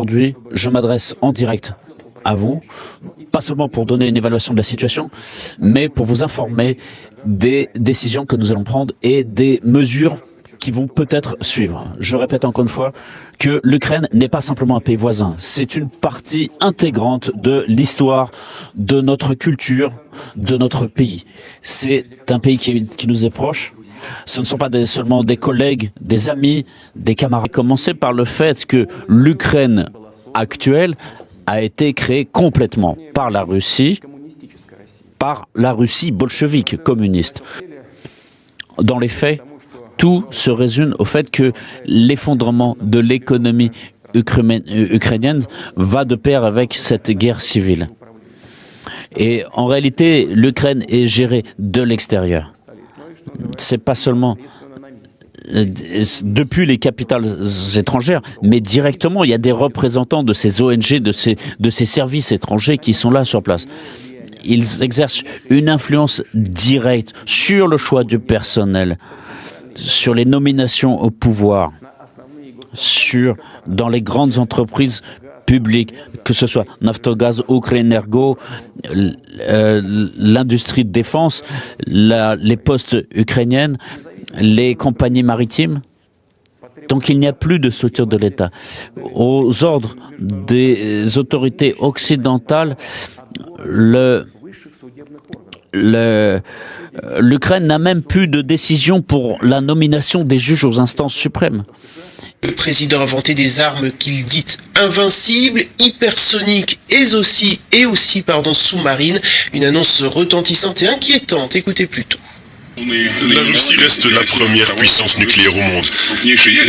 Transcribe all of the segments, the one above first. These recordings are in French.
aujourd'hui, je m'adresse en direct à vous, pas seulement pour donner une évaluation de la situation, mais pour vous informer des décisions que nous allons prendre et des mesures qui vont peut-être suivre. Je répète encore une fois que l'Ukraine n'est pas simplement un pays voisin, c'est une partie intégrante de l'histoire, de notre culture, de notre pays. C'est un pays qui nous est proche. Ce ne sont pas seulement des collègues, des amis, des camarades. Commencer par le fait que l'Ukraine actuelle a été créée complètement par la Russie bolchevique communiste. Dans les faits, tout se résume au fait que l'effondrement de l'économie ukrainienne va de pair avec cette guerre civile. Et en réalité, l'Ukraine est gérée de l'extérieur. C'est pas seulement depuis les capitales étrangères, mais directement, il y a des représentants de ces ONG, de ces services étrangers qui sont là sur place. Ils exercent une influence directe sur le choix du personnel, sur les nominations au pouvoir, dans les grandes entreprises publiques, que ce soit Naftogaz, Ukrenergo, l'industrie de défense, les postes ukrainiennes, les compagnies maritimes. Donc il n'y a plus de structure de l'État. Aux ordres des autorités occidentales, l'Ukraine n'a même plus de décision pour la nomination des juges aux instances suprêmes. Le président a vanté des armes qu'il dit invincibles, hypersoniques et aussi sous-marines. Une annonce retentissante et inquiétante. Écoutez plutôt. La Russie reste la première puissance nucléaire au monde.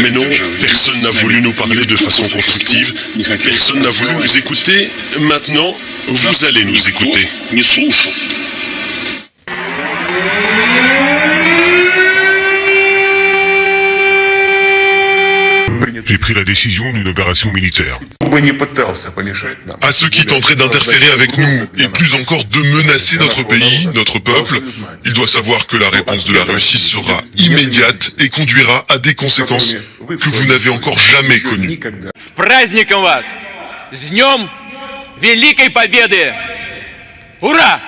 Mais non, personne n'a voulu nous parler de façon constructive. Personne n'a voulu nous écouter. Maintenant, vous allez nous écouter. J'ai pris la décision d'une opération militaire. À ceux qui tenteraient d'interférer avec nous, et plus encore de menacer notre pays, notre peuple, il doit savoir que la réponse de la Russie sera immédiate et conduira à des conséquences que vous n'avez encore jamais connues. С праздником вас! С днем Великой Победы! Ура!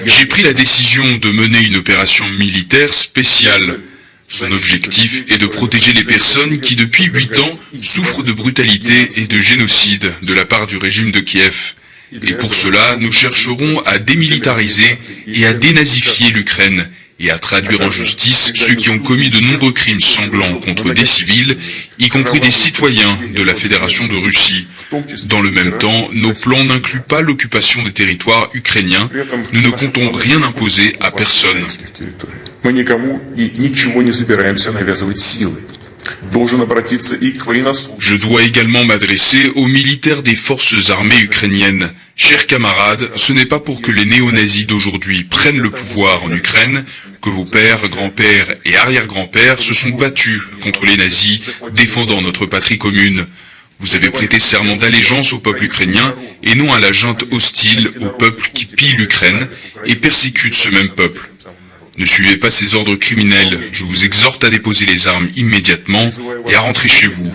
J'ai pris la décision de mener une opération militaire spéciale. Son objectif est de protéger les personnes qui, depuis 8 ans, souffrent de brutalité et de génocide de la part du régime de Kiev. Et pour cela, nous chercherons à démilitariser et à dénazifier l'Ukraine et à traduire en justice ceux qui ont commis de nombreux crimes sanglants contre des civils, y compris des citoyens de la Fédération de Russie. Dans le même temps, nos plans n'incluent pas l'occupation des territoires ukrainiens. Nous ne comptons rien imposer à personne. Je dois également m'adresser aux militaires des forces armées ukrainiennes. Chers camarades, ce n'est pas pour que les néo-nazis d'aujourd'hui prennent le pouvoir en Ukraine que vos pères, grands-pères et arrière-grands-pères se sont battus contre les nazis, défendant notre patrie commune. Vous avez prêté serment d'allégeance au peuple ukrainien et non à la junte hostile au peuple qui pille l'Ukraine et persécute ce même peuple. Ne suivez pas ces ordres criminels. Je vous exhorte à déposer les armes immédiatement et à rentrer chez vous.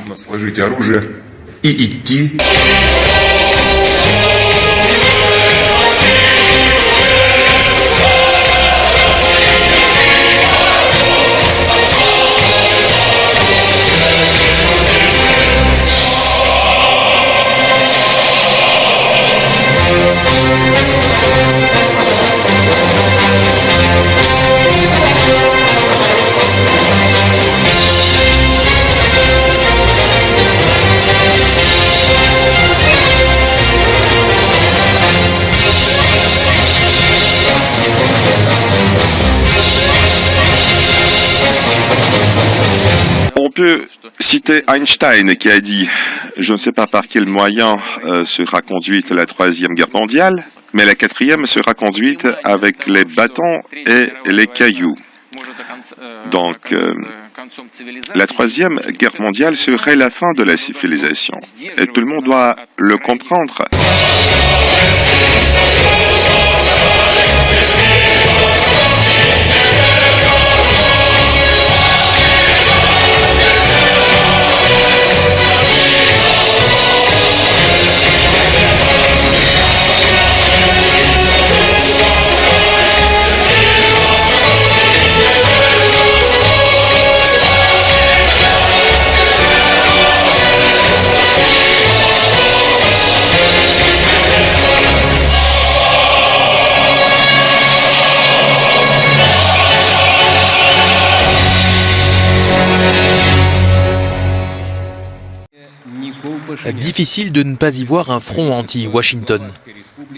peut citer Einstein qui a dit « Je ne sais pas par quel moyen sera conduite la Troisième Guerre mondiale, mais la quatrième sera conduite avec les bâtons et les cailloux. » Donc, la Troisième Guerre mondiale serait la fin de la civilisation. Et tout le monde doit le comprendre. Difficile de ne pas y voir un front anti-Washington.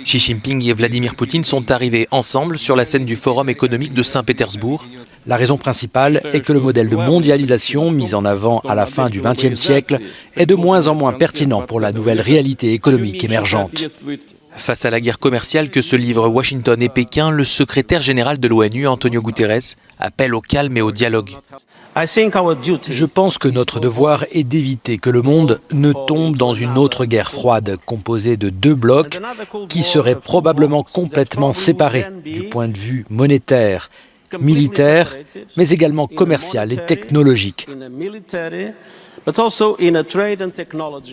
Xi Jinping et Vladimir Poutine sont arrivés ensemble sur la scène du Forum économique de Saint-Pétersbourg. La raison principale est que le modèle de mondialisation mis en avant à la fin du XXe siècle est de moins en moins pertinent pour la nouvelle réalité économique émergente. Face à la guerre commerciale que se livrent Washington et Pékin, le secrétaire général de l'ONU, Antonio Guterres, appelle au calme et au dialogue. Je pense que notre devoir est d'éviter que le monde ne tombe dans une autre guerre froide composée de deux blocs qui seraient probablement complètement séparés du point de vue monétaire, militaire, mais également commercial et technologique.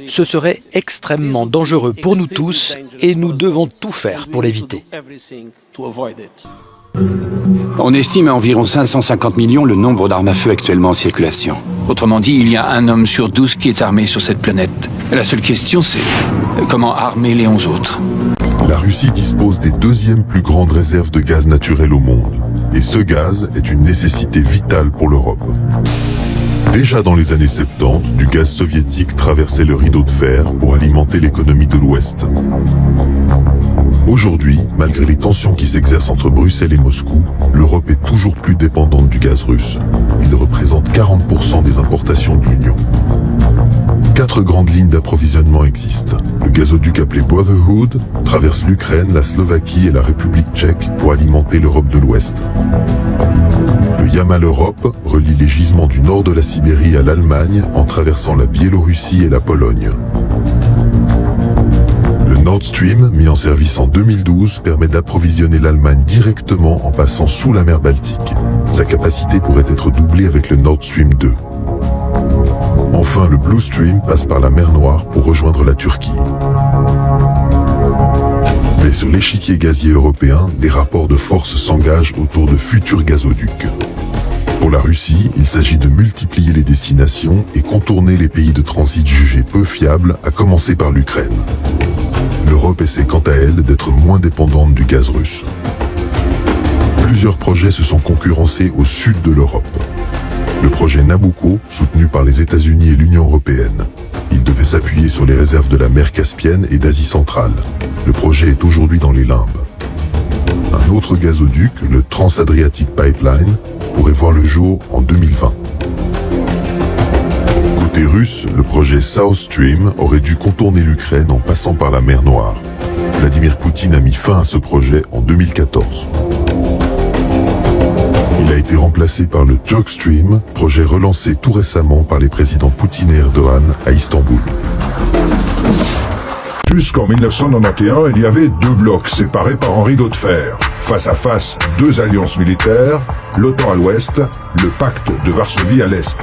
Ce serait extrêmement dangereux pour nous tous et nous devons tout faire pour l'éviter. On estime à environ 550 millions le nombre d'armes à feu actuellement en circulation. Autrement dit, il y a un homme sur 12 qui est armé sur cette planète. La seule question, c'est comment armer les 11 autres. La Russie dispose des deuxièmes plus grandes réserves de gaz naturel au monde. Et ce gaz est une nécessité vitale pour l'Europe. Déjà dans les années 70, du gaz soviétique traversait le rideau de fer pour alimenter l'économie de l'Ouest. Aujourd'hui, malgré les tensions qui s'exercent entre Bruxelles et Moscou, l'Europe est toujours plus dépendante du gaz russe. Il représente 40% des importations de l'Union. 4 grandes lignes d'approvisionnement existent. Le gazoduc appelé Brotherhood traverse l'Ukraine, la Slovaquie et la République tchèque pour alimenter l'Europe de l'Ouest. Le Yamal Europe relie les gisements du nord de la Sibérie à l'Allemagne en traversant la Biélorussie et la Pologne. Le Nord Stream, mis en service en 2012, permet d'approvisionner l'Allemagne directement en passant sous la mer Baltique. Sa capacité pourrait être doublée avec le Nord Stream 2. Enfin, le Blue Stream passe par la mer Noire pour rejoindre la Turquie. Mais sur l'échiquier gazier européen, des rapports de force s'engagent autour de futurs gazoducs. Pour la Russie, il s'agit de multiplier les destinations et contourner les pays de transit jugés peu fiables, à commencer par l'Ukraine. L'Europe essaie quant à elle d'être moins dépendante du gaz russe. Plusieurs projets se sont concurrencés au sud de l'Europe. Le projet Nabucco, soutenu par les États-Unis et l'Union européenne. Il devait s'appuyer sur les réserves de la mer Caspienne et d'Asie centrale. Le projet est aujourd'hui dans les limbes. Un autre gazoduc, le Trans-Adriatic Pipeline, pourrait voir le jour en 2020. Côté russe, le projet South Stream aurait dû contourner l'Ukraine en passant par la mer Noire. Vladimir Poutine a mis fin à ce projet en 2014. Il a été remplacé par le Turk Stream, projet relancé tout récemment par les présidents Poutine et Erdogan à Istanbul. Jusqu'en 1991, il y avait deux blocs séparés par un rideau de fer. Face à face, deux alliances militaires, l'OTAN à l'ouest, le pacte de Varsovie à l'est.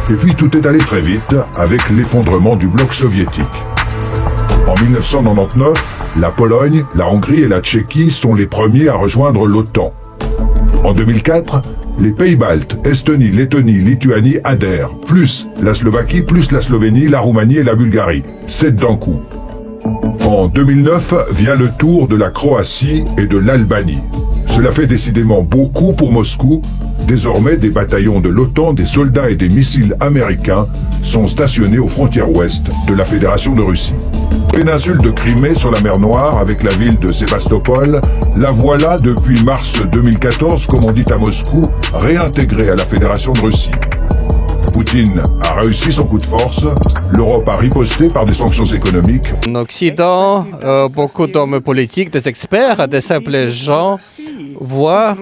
Et puis tout est allé très vite avec l'effondrement du bloc soviétique. En 1999, la Pologne, la Hongrie et la Tchéquie sont les premiers à rejoindre l'OTAN. En 2004, les pays baltes, Estonie, Lettonie, Lituanie adhèrent, plus la Slovaquie, plus la Slovénie, la Roumanie et la Bulgarie. 7 d'un coup. En 2009 vient le tour de la Croatie et de l'Albanie. Cela fait décidément beaucoup pour Moscou. Désormais, des bataillons de l'OTAN, des soldats et des missiles américains sont stationnés aux frontières ouest de la Fédération de Russie. Péninsule de Crimée sur la mer Noire avec la ville de Sébastopol, la voilà depuis mars 2014, comme on dit à Moscou, réintégrée à la Fédération de Russie. Poutine a réussi son coup de force, l'Europe a riposté par des sanctions économiques. En Occident, beaucoup d'hommes politiques, des experts, des simples gens voient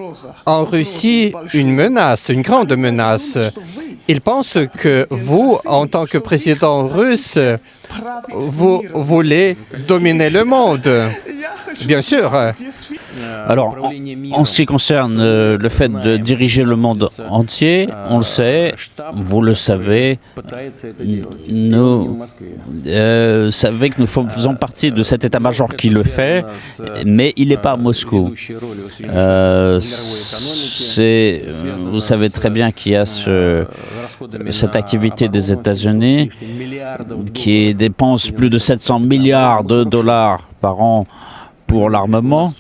en Russie une menace, une grande menace. Ils pensent que vous, en tant que président russe, vous voulez dominer le monde. Bien sûr. Alors, en ce qui concerne le fait de diriger le monde entier, on le sait, vous le savez, nous savez que nous faisons partie de cet état-major qui le fait, mais il n'est pas à Moscou. Vous savez très bien qu'il y a cette activité des États-Unis qui dépense plus de 700 milliards de dollars par an pour l'armement,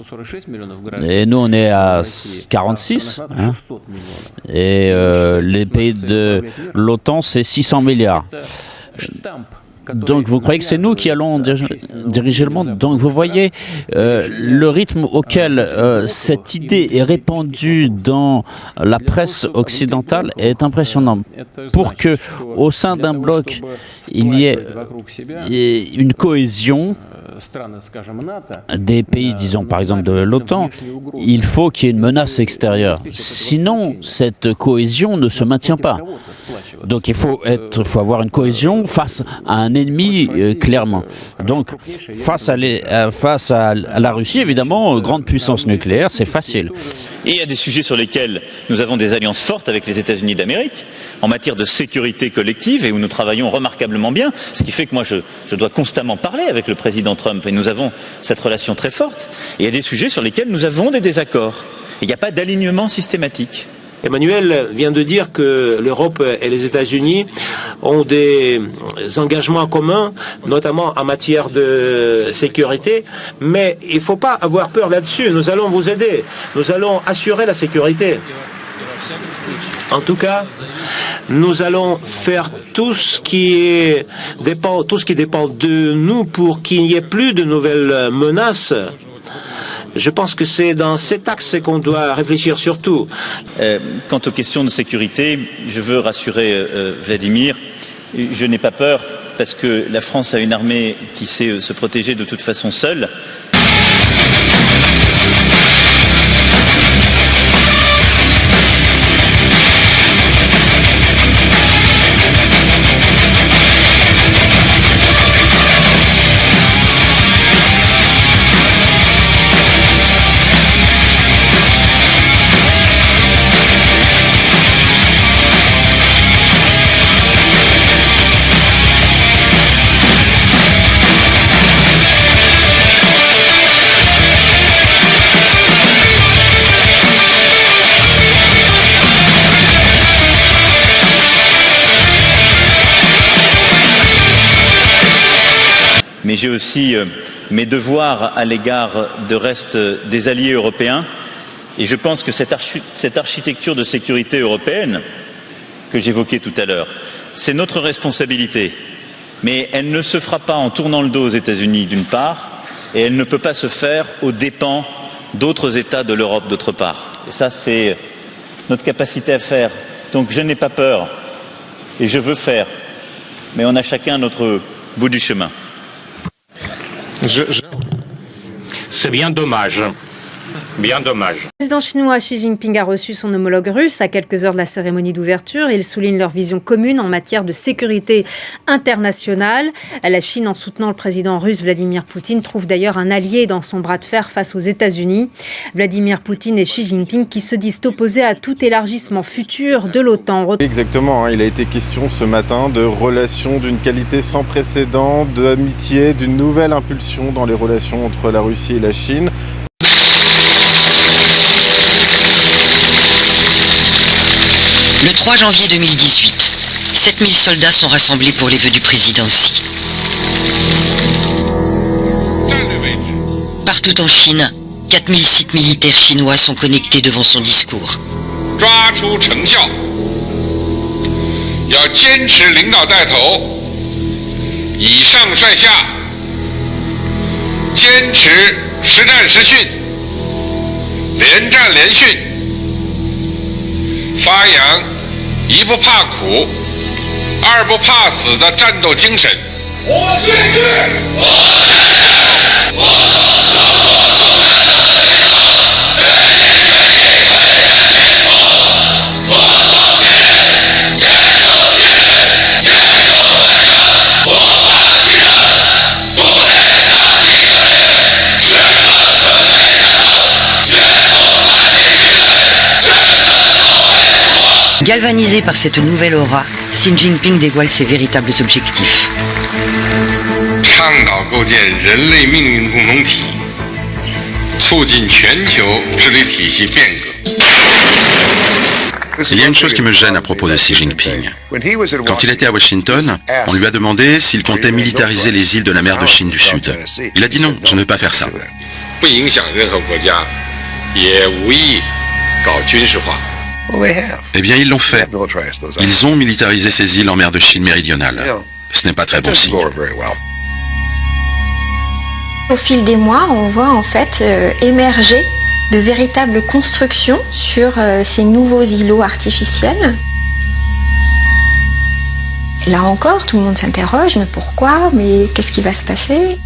et nous on est à 46, hein. Et les pays de l'OTAN c'est 600 milliards. Donc vous croyez que c'est nous qui allons diriger le monde? Donc vous voyez le rythme auquel cette idée est répandue dans la presse occidentale est impressionnant. Pour que au sein d'un bloc il y ait une cohésion des pays, disons par exemple de l'OTAN, il faut qu'il y ait une menace extérieure. Sinon, cette cohésion ne se maintient pas. Donc il faut avoir une cohésion face à un ennemi, clairement. Donc face à la Russie, évidemment, grande puissance nucléaire, c'est facile. Et il y a des sujets sur lesquels nous avons des alliances fortes avec les États-Unis d'Amérique, en matière de sécurité collective, et où nous travaillons remarquablement bien, ce qui fait que moi je dois constamment parler avec le président Trump, et nous avons cette relation très forte. Et il y a des sujets sur lesquels nous avons des désaccords. Il n'y a pas d'alignement systématique. Emmanuel vient de dire que l'Europe et les États-Unis ont des engagements communs, notamment en matière de sécurité, mais il ne faut pas avoir peur là-dessus. Nous allons vous aider, nous allons assurer la sécurité. En tout cas, nous allons faire tout ce qui dépend de nous pour qu'il n'y ait plus de nouvelles menaces. Je pense que c'est dans cet axe qu'on doit réfléchir surtout. Quant aux questions de sécurité, je veux rassurer Vladimir, je n'ai pas peur parce que la France a une armée qui sait se protéger de toute façon seule. Mais j'ai aussi mes devoirs à l'égard de reste des alliés européens. Et je pense que cette architecture de sécurité européenne que j'évoquais tout à l'heure, c'est notre responsabilité. Mais elle ne se fera pas en tournant le dos aux États-Unis d'une part, et elle ne peut pas se faire aux dépens d'autres États de l'Europe d'autre part. Et ça, c'est notre capacité à faire. Donc je n'ai pas peur, et je veux faire. Mais on a chacun notre bout du chemin. C'est bien dommage. Bien dommage. Le président chinois Xi Jinping a reçu son homologue russe à quelques heures de la cérémonie d'ouverture. Il souligne leur vision commune en matière de sécurité internationale. La Chine, en soutenant le président russe Vladimir Poutine, trouve d'ailleurs un allié dans son bras de fer face aux États-Unis. Vladimir Poutine et Xi Jinping qui se disent opposés à tout élargissement futur de l'OTAN. Exactement, il a été question ce matin de relations d'une qualité sans précédent, d'amitié, d'une nouvelle impulsion dans les relations entre la Russie et la Chine. Le 3 janvier 2018, 7000 soldats sont rassemblés pour les vœux du président Xi. Partout en Chine, 4000 sites militaires chinois sont connectés devant son discours. 二不怕死的战斗精神。我继续。Galvanisé par cette nouvelle aura, Xi Jinping dévoile ses véritables objectifs. 倡导构建人类命运共同体，促进全球治理体系变革。 Il y a une chose qui me gêne à propos de Xi Jinping. Quand il était à Washington, on lui a demandé s'il comptait militariser les îles de la mer de Chine du Sud. Il a dit non, je ne veux pas faire ça. 不影响任何国家，也无意搞军事化。 Eh bien, ils l'ont fait. Ils ont militarisé ces îles en mer de Chine méridionale. Ce n'est pas très bon signe. Au fil des mois, on voit en fait émerger de véritables constructions sur ces nouveaux îlots artificiels. Là encore, tout le monde s'interroge, mais pourquoi? Mais qu'est-ce qui va se passer?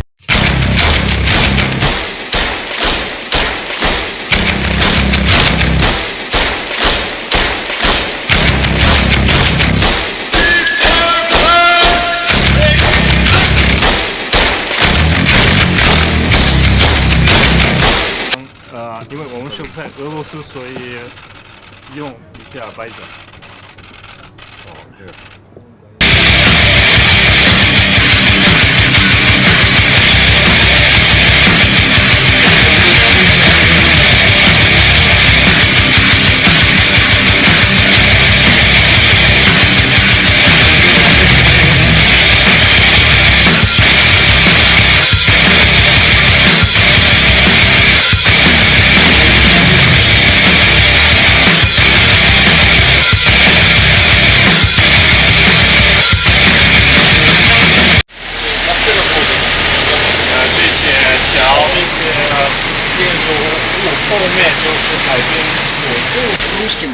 Русским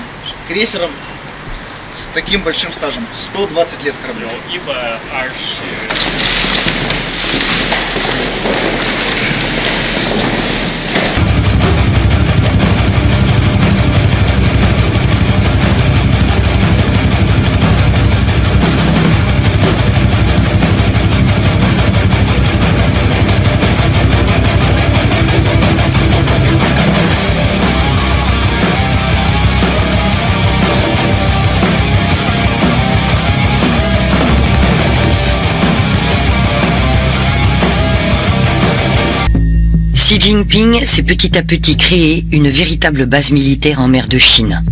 крейсером с таким большим стажем, 120 лет кораблю. Xi Jinping s'est petit à petit créé une véritable base militaire en mer de Chine.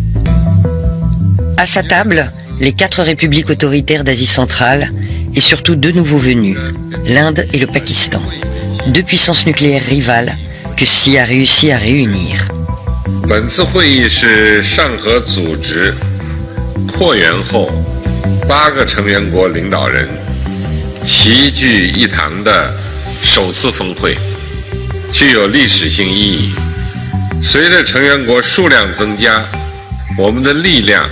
À sa table, les 4 républiques autoritaires d'Asie centrale et surtout 2 nouveaux venus, l'Inde et le Pakistan, 2 puissances nucléaires rivales que Xi a réussi à réunir. 本次会议是上合组织扩员后8个成员国领导人齐聚一堂的首次峰会。 具有历史性意义。随着成员国数量增加，我们的力量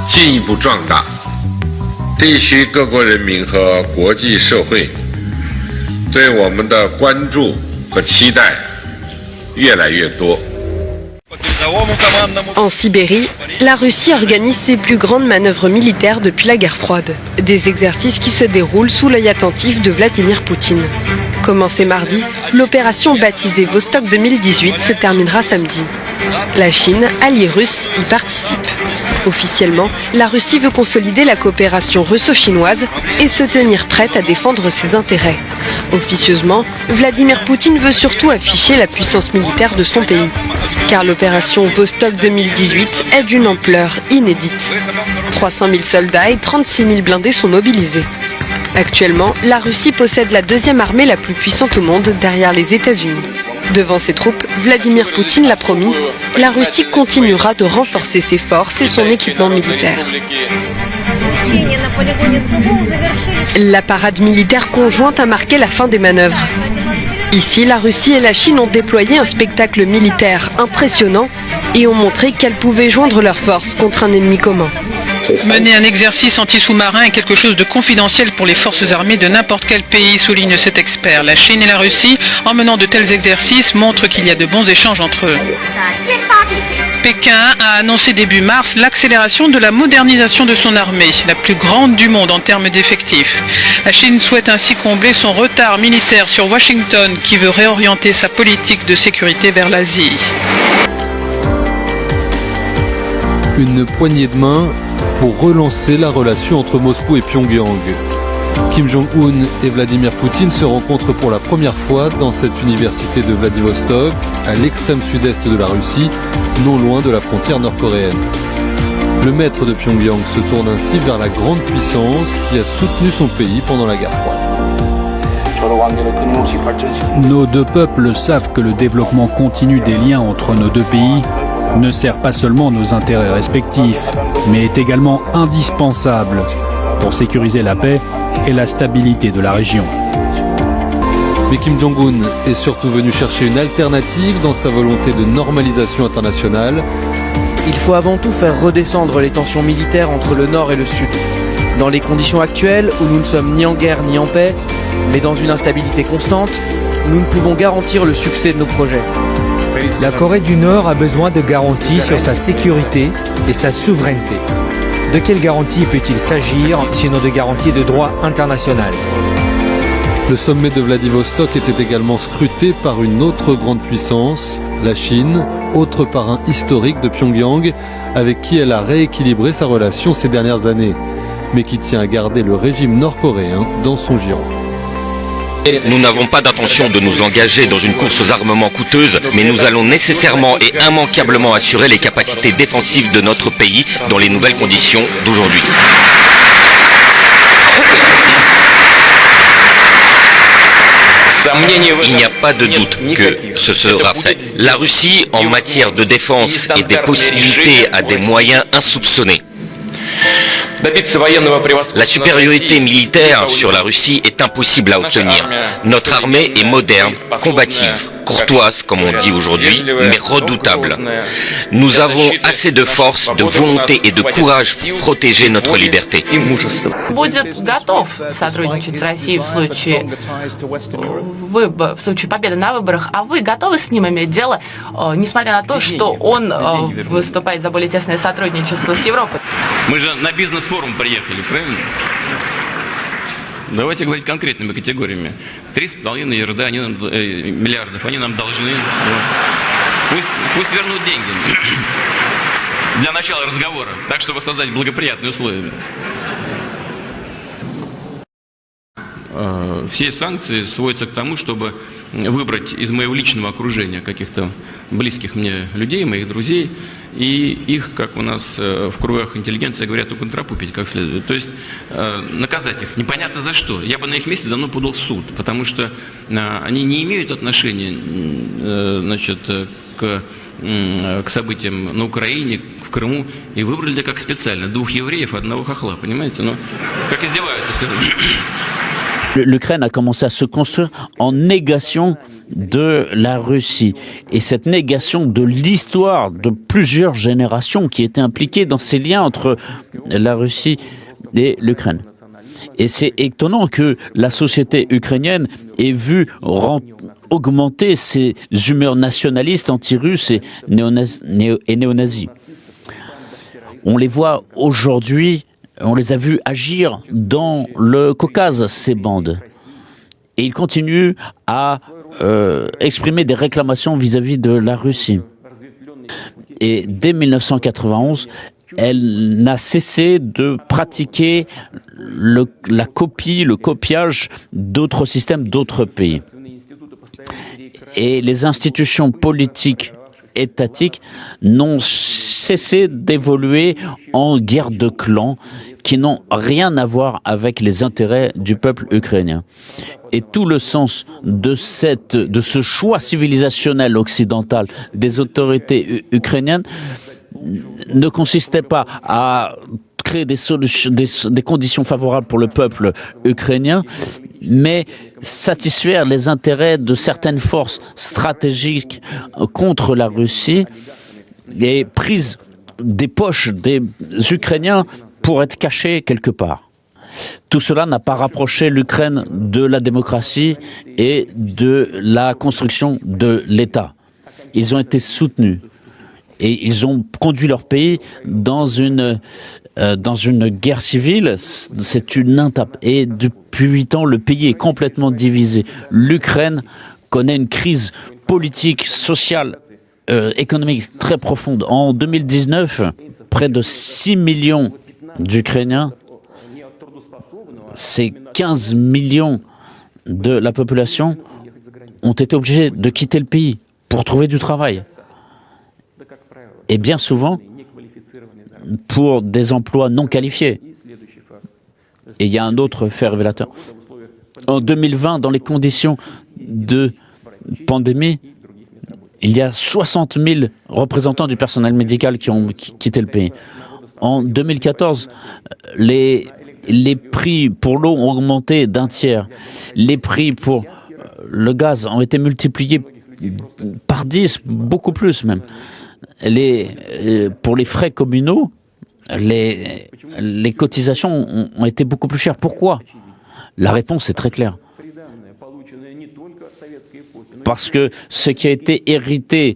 进一步壮大，地区各国人民和国际社会对我们的关注和期待越来越多。 En Sibérie, la Russie organise ses plus grandes manœuvres militaires depuis la guerre froide. Des exercices qui se déroulent sous l'œil attentif de Vladimir Poutine. Commencée mardi, l'opération baptisée Vostok 2018 se terminera samedi. La Chine, alliée russe, y participe. Officiellement, la Russie veut consolider la coopération russo-chinoise et se tenir prête à défendre ses intérêts. Officieusement, Vladimir Poutine veut surtout afficher la puissance militaire de son pays. Car l'opération Vostok 2018 est d'une ampleur inédite. 300 000 soldats et 36 000 blindés sont mobilisés. Actuellement, la Russie possède la 2e armée la plus puissante au monde derrière les États-Unis. Devant ses troupes, Vladimir Poutine l'a promis, la Russie continuera de renforcer ses forces et son équipement militaire. La parade militaire conjointe a marqué la fin des manœuvres. Ici, la Russie et la Chine ont déployé un spectacle militaire impressionnant et ont montré qu'elles pouvaient joindre leurs forces contre un ennemi commun. Mener un exercice anti-sous-marin est quelque chose de confidentiel pour les forces armées de n'importe quel pays, souligne cet expert. La Chine et la Russie, en menant de tels exercices, montrent qu'il y a de bons échanges entre eux. Pékin a annoncé début mars l'accélération de la modernisation de son armée, la plus grande du monde en termes d'effectifs. La Chine souhaite ainsi combler son retard militaire sur Washington, qui veut réorienter sa politique de sécurité vers l'Asie. Une poignée de main pour relancer la relation entre Moscou et Pyongyang. Kim Jong-un et Vladimir Poutine se rencontrent pour la première fois dans cette université de Vladivostok, à l'extrême sud-est de la Russie, non loin de la frontière nord-coréenne. Le maître de Pyongyang se tourne ainsi vers la grande puissance qui a soutenu son pays pendant la guerre froide. Nos deux peuples savent que le développement continu des liens entre nos deux pays ne sert pas seulement nos intérêts respectifs, mais est également indispensable pour sécuriser la paix et la stabilité de la région. Mais Kim Jong-un est surtout venu chercher une alternative dans sa volonté de normalisation internationale. Il faut avant tout faire redescendre les tensions militaires entre le Nord et le Sud. Dans les conditions actuelles, où nous ne sommes ni en guerre ni en paix, mais dans une instabilité constante, nous ne pouvons garantir le succès de nos projets. La Corée du Nord a besoin de garanties sur sa sécurité et sa souveraineté. De quelles garanties peut-il s'agir, sinon de garanties de droit international? Le sommet de Vladivostok était également scruté par une autre grande puissance, la Chine, autre parrain historique de Pyongyang, avec qui elle a rééquilibré sa relation ces dernières années, mais qui tient à garder le régime nord-coréen dans son giron. Nous n'avons pas d'intention de nous engager dans une course aux armements coûteuse, mais nous allons nécessairement et immanquablement assurer les capacités défensives de notre pays dans les nouvelles conditions d'aujourd'hui. Il n'y a pas de doute que ce sera fait. La Russie, en matière de défense, et des possibilités à des moyens insoupçonnés. La supériorité militaire sur la Russie est impossible à obtenir. Notre armée est moderne, combative, courtoise comme on dit aujourd'hui, mais redoutable. Nous avons assez de force, de volonté et de courage pour protéger notre liberté. Будет готов сотрудничать с Россией в случае победы на выборах, а вы готовы с ним иметь дело, несмотря на то, что он выступает за более тесное сотрудничество с Европой? Мы же на бизнес-форум приехали, правильно? Давайте говорить конкретными категориями. 3,5 миллиардов они нам должны. Пусть вернут деньги для начала разговора, так, чтобы создать благоприятные условия. Все санкции сводятся к тому, чтобы выбрать из моего личного окружения каких-то близких мне людей, моих друзей, и их, как у нас в кругах интеллигенции говорят, уконтропупить как следует. То есть наказать их непонятно за что. Я бы на их месте давно подал в суд, потому что они не имеют отношения, значит, к событиям на Украине, в Крыму, и выбрали как специально 2 евреев и 1 хохла, понимаете? Ну, как издеваются все равно. L'Ukraine a commencé à se construire en négation de la Russie. Et cette négation de l'histoire de plusieurs générations qui étaient impliquées dans ces liens entre la Russie et l'Ukraine. Et c'est étonnant que la société ukrainienne ait vu augmenter ses humeurs nationalistes, anti-russes et néo-nazis. On les voit aujourd'hui. On les a vus agir dans le Caucase, ces bandes. Et ils continuent à exprimer des réclamations vis-à-vis de la Russie. Et dès 1991, elle n'a cessé de pratiquer la copie, le copiage d'autres systèmes d'autres pays. Et les institutions politiques étatiques n'ont cessé d'évoluer en guerre de clans qui n'ont rien à voir avec les intérêts du peuple ukrainien. Et tout le sens de ce choix civilisationnel occidental des autorités ukrainiennes ne consistait pas à créer des conditions favorables pour le peuple ukrainien, mais satisfaire les intérêts de certaines forces stratégiques contre la Russie et prise des poches des Ukrainiens pour être caché quelque part. Tout cela n'a pas rapproché l'Ukraine de la démocratie et de la construction de l'État. Ils ont été soutenus et ils ont conduit leur pays dans une guerre civile. C'est une intape. Et depuis 8 ans, le pays est complètement divisé. L'Ukraine connaît une crise politique, sociale, économique très profonde. En 2019, près de 6 millions d'Ukrainiens, c'est 15 millions de la population, ont été obligés de quitter le pays pour trouver du travail. Et bien souvent, pour des emplois non qualifiés. Et il y a un autre fait révélateur. En 2020, dans les conditions de pandémie, il y a 60 000 représentants du personnel médical qui ont quitté le pays. En 2014, les prix pour l'eau ont augmenté d'un tiers. Les prix pour le gaz ont été multipliés par 10, beaucoup plus même. Pour les frais communaux, les cotisations ont été beaucoup plus chères. Pourquoi? La réponse est très claire. Parce que ce qui a été hérité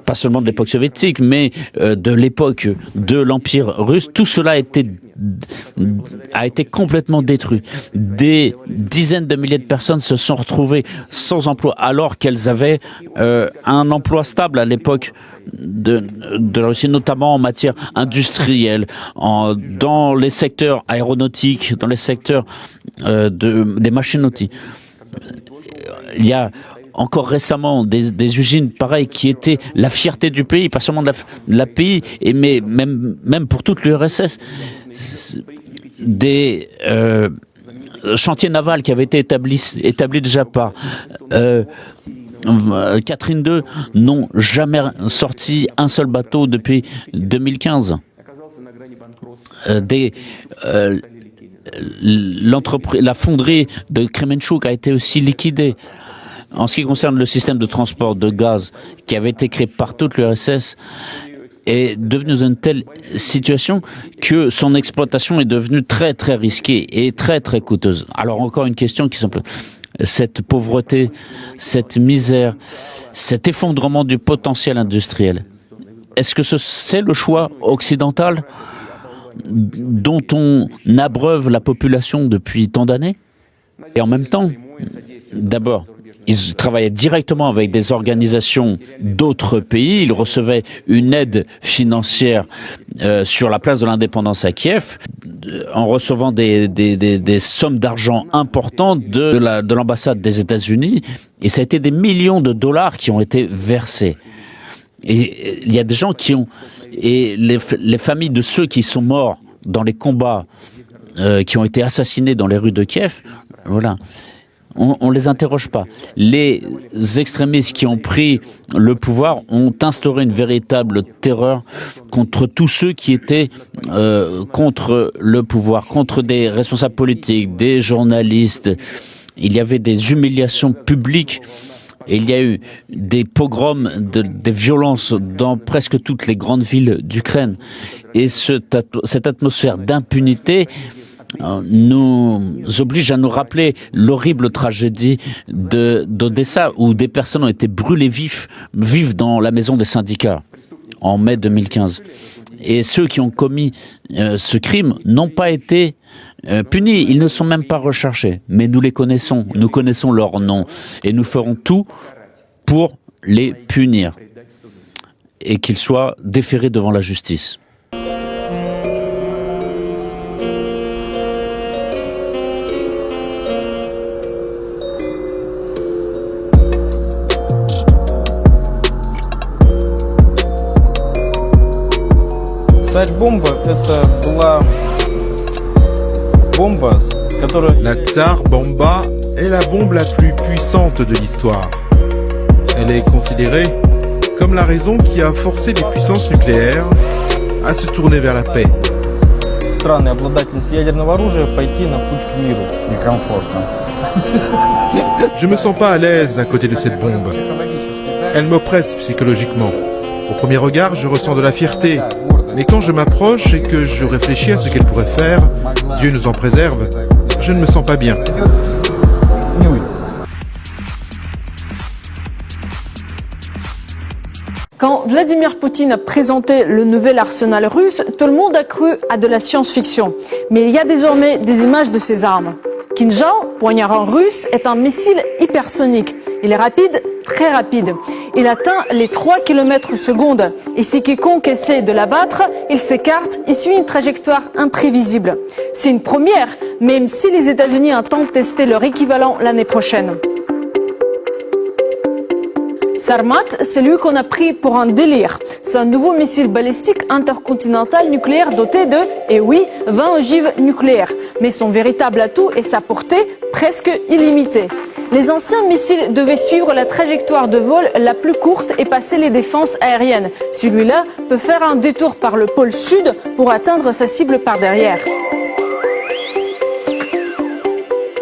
pas seulement de l'époque soviétique, mais de l'époque de l'Empire russe, tout cela a été complètement détruit. Des dizaines de milliers de personnes se sont retrouvées sans emploi, alors qu'elles avaient un emploi stable à l'époque de la Russie, notamment en matière industrielle, dans les secteurs aéronautiques, dans les secteurs des machines-outils. Il y a encore récemment des usines pareilles qui étaient la fierté du pays, pas seulement de la pays, mais même pour toute l'URSS. Des chantiers navals qui avaient été établis déjà par Catherine II n'ont jamais sorti un seul bateau depuis 2015. La fonderie de Kremenchuk a été aussi liquidée. En ce qui concerne le système de transport de gaz qui avait été créé par toute l'URSS, est devenu dans une telle situation que son exploitation est devenue très très risquée et très très coûteuse. Alors encore une question qui semble... Cette pauvreté, cette misère, cet effondrement du potentiel industriel, est-ce que c'est le choix occidental dont on abreuve la population depuis tant d'années? Et en même temps, d'abord, ils travaillaient directement avec des organisations d'autres pays. Ils recevaient une aide financière sur la place de l'indépendance à Kiev, en recevant des sommes d'argent importantes de l'ambassade des États-Unis. Et ça a été des millions de dollars qui ont été versés. Et il y a des gens qui ont... Et les familles de ceux qui sont morts dans les combats, qui ont été assassinés dans les rues de Kiev, voilà... On ne les interroge pas. Les extrémistes qui ont pris le pouvoir ont instauré une véritable terreur contre tous ceux qui étaient contre le pouvoir, contre des responsables politiques, des journalistes. Il y avait des humiliations publiques. Et il y a eu des pogroms, des violences dans presque toutes les grandes villes d'Ukraine. Et cette atmosphère d'impunité nous oblige à nous rappeler l'horrible tragédie d'Odessa, où des personnes ont été brûlées vives dans la maison des syndicats en mai 2015. Et ceux qui ont commis ce crime n'ont pas été punis, ils ne sont même pas recherchés. Mais nous les connaissons, nous connaissons leurs noms, et nous ferons tout pour les punir et qu'ils soient déférés devant la justice. La Tsar Bomba est la bombe la plus puissante de l'histoire. Elle est considérée comme la raison qui a forcé les puissances nucléaires à se tourner vers la paix. Je me sens pas à l'aise à côté de cette bombe. Elle m'oppresse psychologiquement. Au premier regard, je ressens de la fierté Mais quand je m'approche et que je réfléchis à ce qu'elle pourrait faire, Dieu nous en préserve, je ne me sens pas bien. Quand Vladimir Poutine a présenté le nouvel arsenal russe, tout le monde a cru à de la science-fiction. Mais il y a désormais des images de ces armes. Kinjal, poignard russe, est un missile hypersonique. Il est rapide, très rapide. Il atteint les 3 km/s. Et si quiconque essaie de l'abattre, il s'écarte et suit une trajectoire imprévisible. C'est une première, même si les États-Unis entendent tester leur équivalent l'année prochaine. Sarmat, c'est lui qu'on a pris pour un délire. C'est un nouveau missile balistique intercontinental nucléaire doté de, et oui, 20 ogives nucléaires. Mais son véritable atout est sa portée presque illimitée. Les anciens missiles devaient suivre la trajectoire de vol la plus courte et passer les défenses aériennes. Celui-là peut faire un détour par le pôle sud pour atteindre sa cible par derrière.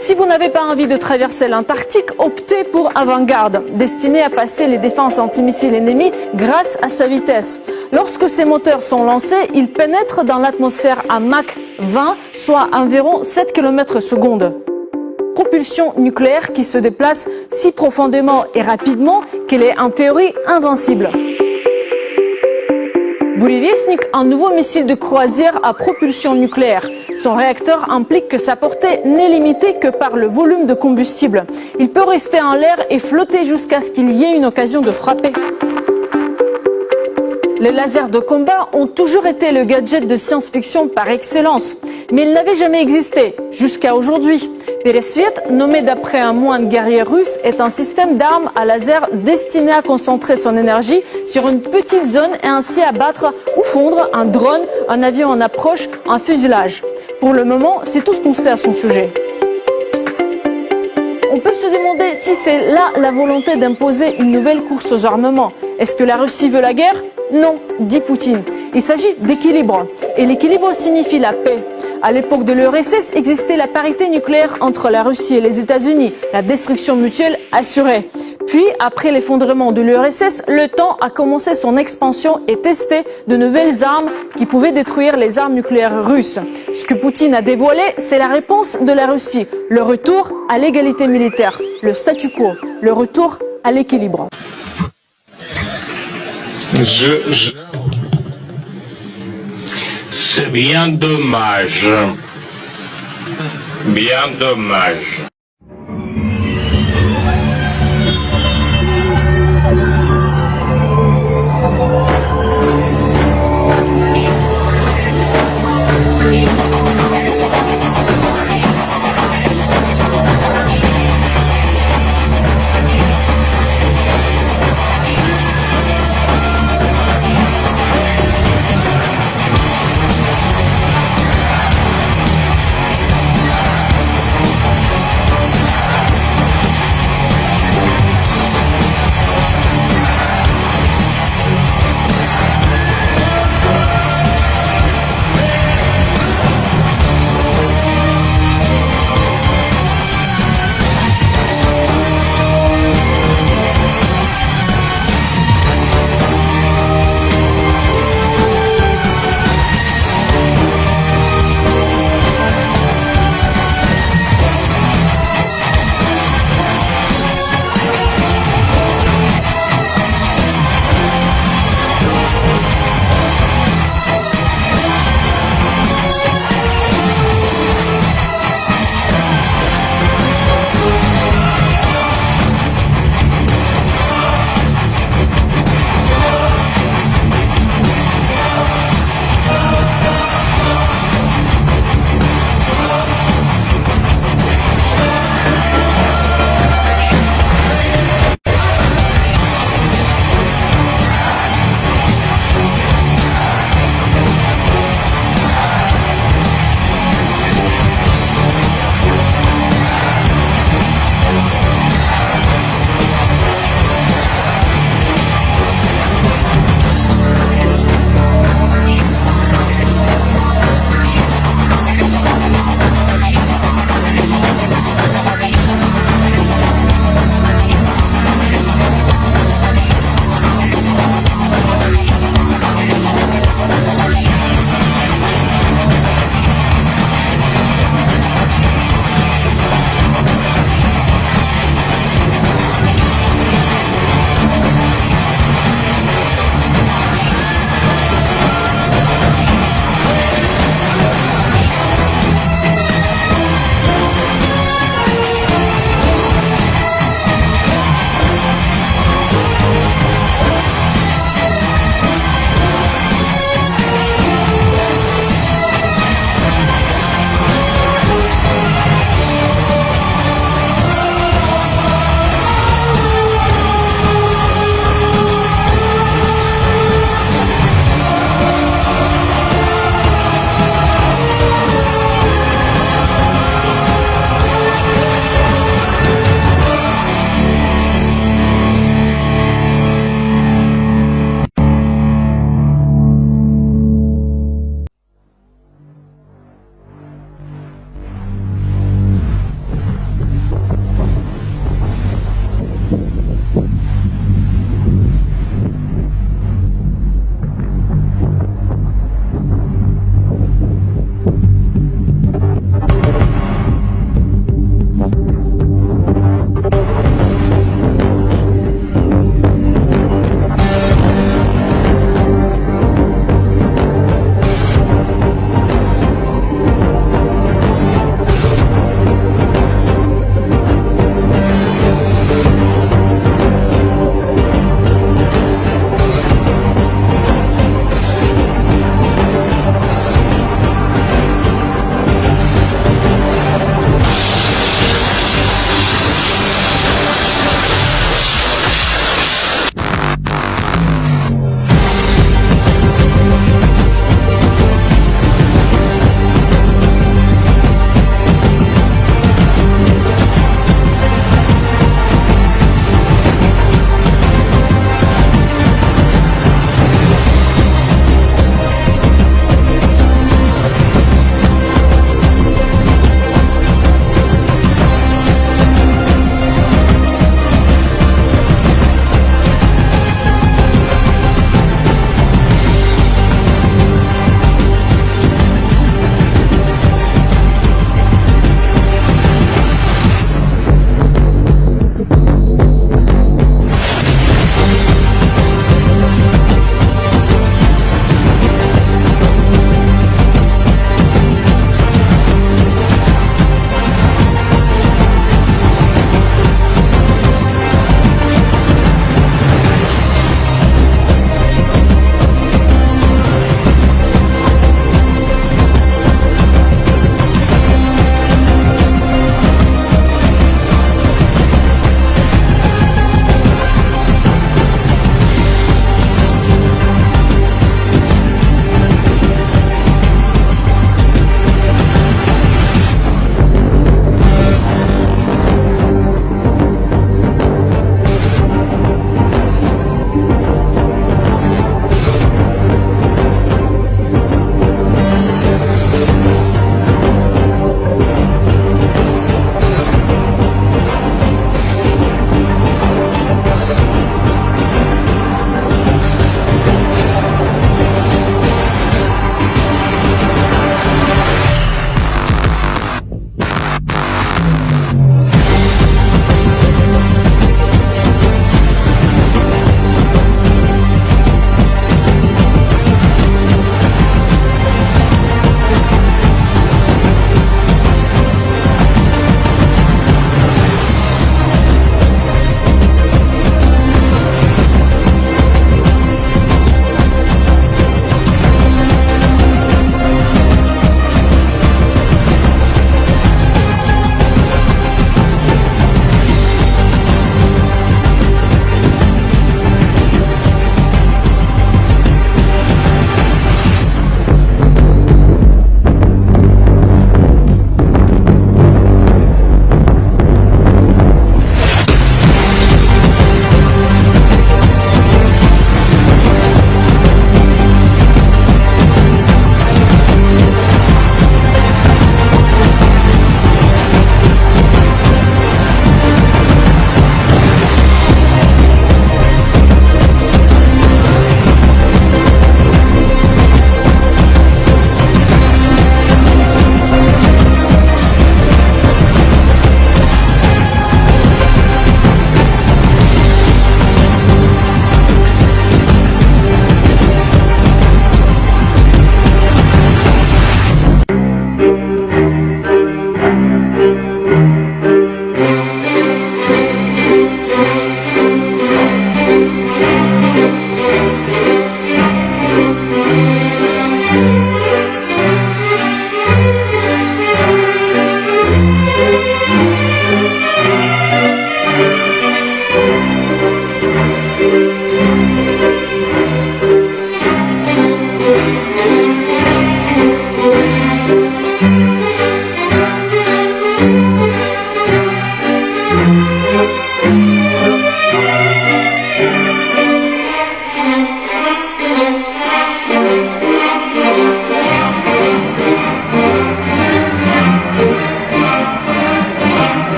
Si vous n'avez pas envie de traverser l'Antarctique, optez pour Avangard, destiné à passer les défenses antimissiles ennemies grâce à sa vitesse. Lorsque ces moteurs sont lancés, ils pénètrent dans l'atmosphère à Mach 20, soit environ 7 km/s. Propulsion nucléaire qui se déplace si profondément et rapidement qu'elle est en théorie invincible. Буревестник, un nouveau missile de croisière à propulsion nucléaire. Son réacteur implique que sa portée n'est limitée que par le volume de combustible. Il peut rester en l'air et flotter jusqu'à ce qu'il y ait une occasion de frapper. Les lasers de combat ont toujours été le gadget de science-fiction par excellence, mais ils n'avaient jamais existé, jusqu'à aujourd'hui. Peresviet, nommé d'après un moine guerrier russe, est un système d'armes à laser destiné à concentrer son énergie sur une petite zone et ainsi abattre ou fondre un drone, un avion en approche, un fuselage. Pour le moment, c'est tout ce qu'on sait à son sujet. On peut se demander si c'est là la volonté d'imposer une nouvelle course aux armements. Est-ce que la Russie veut la guerre ? Non, dit Poutine. Il s'agit d'équilibre. Et l'équilibre signifie la paix. À l'époque de l'URSS existait la parité nucléaire entre la Russie et les États-Unis, la destruction mutuelle assurée. Puis, après l'effondrement de l'URSS, l'OTAN a commencé son expansion et testé de nouvelles armes qui pouvaient détruire les armes nucléaires russes. Ce que Poutine a dévoilé, c'est la réponse de la Russie, le retour à l'égalité militaire, le statu quo, le retour à l'équilibre. C'est bien dommage. Bien dommage.